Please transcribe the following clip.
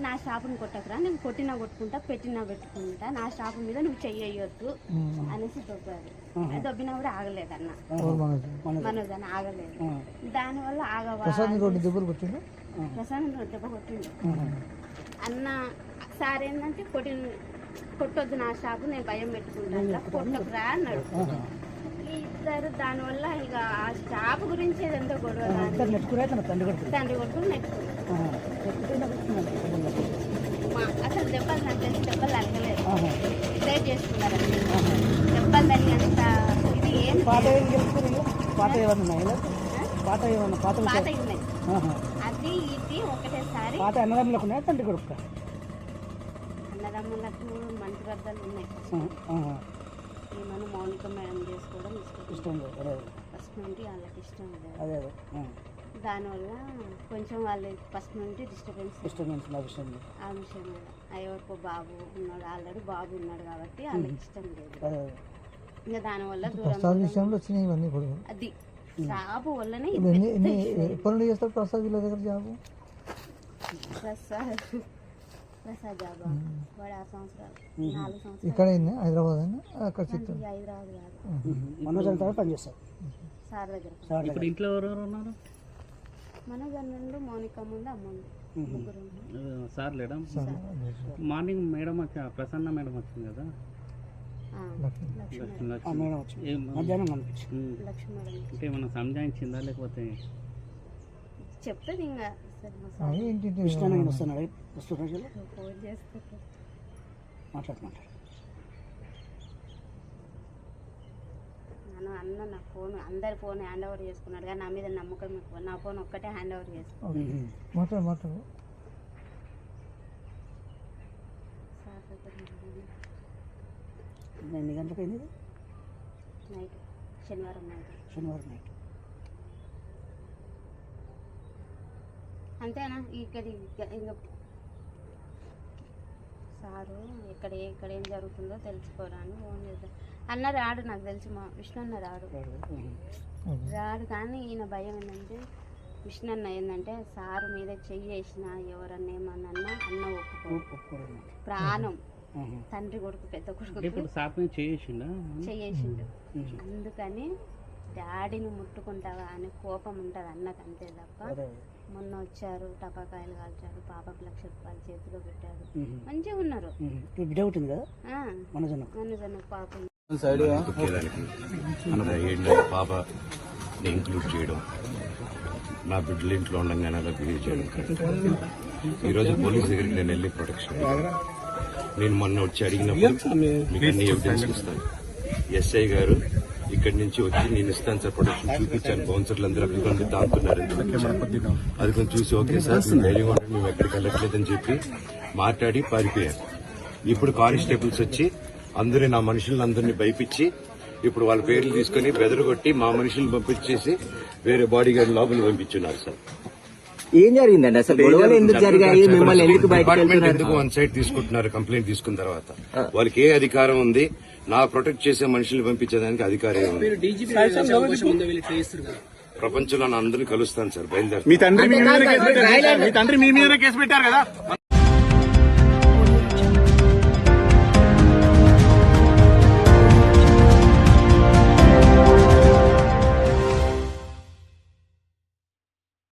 నా షాపుని కొట్టకురా, నేను కొట్టినా కొట్టుకుంటా, పెట్టినా పెట్టుకుంటా, నా షాపు మీద నువ్వు చెయ్యొద్దు అనేసి దొబ్బారు. దొబ్బినా కూడా ఆగలేదు అన్న, మనోజ్ అన్న ఆగలేదు. దానివల్ల ప్రసాద్ దెబ్బ కొట్టిండు అన్న. సార్ ఏంటంటే కొట్టొద్దు నా షాపు, నేను భయం పెట్టుకుంటా, కొట్టకురా అన్నాడు. ఇద్దరు దానివల్ల ఇక ఆ షాపు గురించి ఏదంతా గొడవ, తండ్రి కొడుకుని నెట్టుకున్నారు. అసలు దెబ్బలు నాకు తెలిసి దెబ్బలు తగ్గలేదు, ట్రై చేసుకున్నారు. దెబ్బలు తగినంత ఇది ఏం పాత ఉన్నాయి, అది ఇది ఒకటేసారి. అన్నదమ్ములకు మంచి గద్దలు ఉన్నాయి. ఏమన్నా మౌనిక మేడం చేసుకోవడం ఇష్టం ఫస్ట్ నుండి వాళ్ళకి ఇష్టం లేదు. దానివల్ల కొంచెం వాళ్ళు ఫస్ట్ నుండి డిస్టర్బెన్స్ ఆ విషయం మీద. ఎవరికో బాబు ఉన్నాడు, ఆల్రెడీ బాబు ఉన్నాడు కాబట్టి వాళ్ళకి ఇష్టం లేదు. ఇంకా దానివల్ల దూరం అది జాబు వల్లనే ప్రసాద్ జాబ్ వాడు 6 సంవత్సరాలు 4 సంవత్సరాలు ఇక్కడ హైదరాబాద్ కాదు పనిచేస్తారు సార్ దగ్గర. ఇప్పుడు ఇంట్లో ఎవరెవరు ఉన్నారు? మనోజ్ అన్నుండు, మౌనిక ముందు, అమ్ముండు, ముగ్గురు. సార్ లేడా? మార్నింగ్ మేడం వచ్చా, ప్రసన్న మేడం వచ్చింది కదా, అంటే ఏమన్నా సంజాయించిందా లేకపోతే చెప్తుంది ఇంకా అన్న నా ఫోన్ అందరి ఫోన్ హ్యాండ్ ఓవర్ చేసుకున్నాడు, కానీ నా మీద నమ్మకం ఎక్కువ. నా ఫోన్ ఒక్కటే హ్యాండ్ ఓవర్ చేసుకున్నాడు. ఎన్ని గంటలకు అయింది? నైట్, శనివారం నైట్. అంతేనా? ఇక్కడ ఇంకా సారు ఇక్కడ ఏం జరుగుతుందో తెలుసుకోవాలని ఫోన్ చేద్దాం అన్న. రాడు, నాకు తెలిసి మా విష్ణు అన్న రాడు. కానీ ఈయన భయం ఏంటంటే, విష్ణు అన్న ఏంటంటే సారు మీద చెయ్యేసిన ఎవరన్నా ఏమన్నా అన్న ఒప్పుకోడు. ప్రాణం తండ్రి కొడుకు, పెద్ద కొడుకు చెయ్యేసిండు. అందుకని డాడీని ముట్టుకుంటావా అని కోపం ఉంటుంది అన్నకు, అంతే తప్ప. మొన్న వచ్చారు, టపాకాయలు కాల్చారు, పాపకు 1,00,000 రూపాయలు చేతిలో పెట్టారు, మంచిగా ఉన్నారు. మనోజన్న పాప పాప ఇంక్లూడ్ చేయడం, నా బిడ్డలు ఇంట్లో ఉండగానే అలా బిహేవ్ చేయడం. ఈరోజు పోలీస్ దగ్గరికి నేను వెళ్ళి ప్రొటెక్షన్, నేను మొన్న వచ్చి అడిగినప్పుడు మీకు అన్ని ఎవిడెన్స్ ఇస్తాను. ఎస్ఐ గారు ఇక్కడి నుంచి వచ్చి నేను ఇస్తాను సార్ ప్రొటెక్షన్ చూపించాను. బౌన్సర్లు అందరూ అక్కడ దాంతున్నారు, అది కొంచెం చూసి ఓకే సార్ ధైర్యం ఉంటుంది, మేము ఎక్కడికి వెళ్ళట్లేదని చెప్పి మాట్లాడి పారిపోయారు. ఇప్పుడు కానిస్టేబుల్స్ వచ్చి అందరూ నా మనుషులందరినీ భయపించి ఇప్పుడు వాళ్ళ పేర్లు తీసుకుని బెదరగొట్టి మా మనుషులను పంపించేసి వేరే బాడీ గార్డ్ లోపల పంపించున్నారు సార్. ఏం జరిగిందండి అసలు? ఎందుకు జరిగాయి? మిమ్మల్ని ఎందుకు వన్ సైడ్ తీసుకుంటున్నారు? కంప్లైంట్ తీసుకున్న తర్వాత వాళ్ళకి ఏ అధికారం ఉంది? నా ప్రొటెక్ట్ చేసే మనుషుల్ని పంపించేదానికి అధికారం ఉంది? ప్రపంచంలో అందరినీ కలుస్తాను సార్, బయలుదేరు. మీ తండ్రి మీ మీద కేసు పెట్టారు కదా.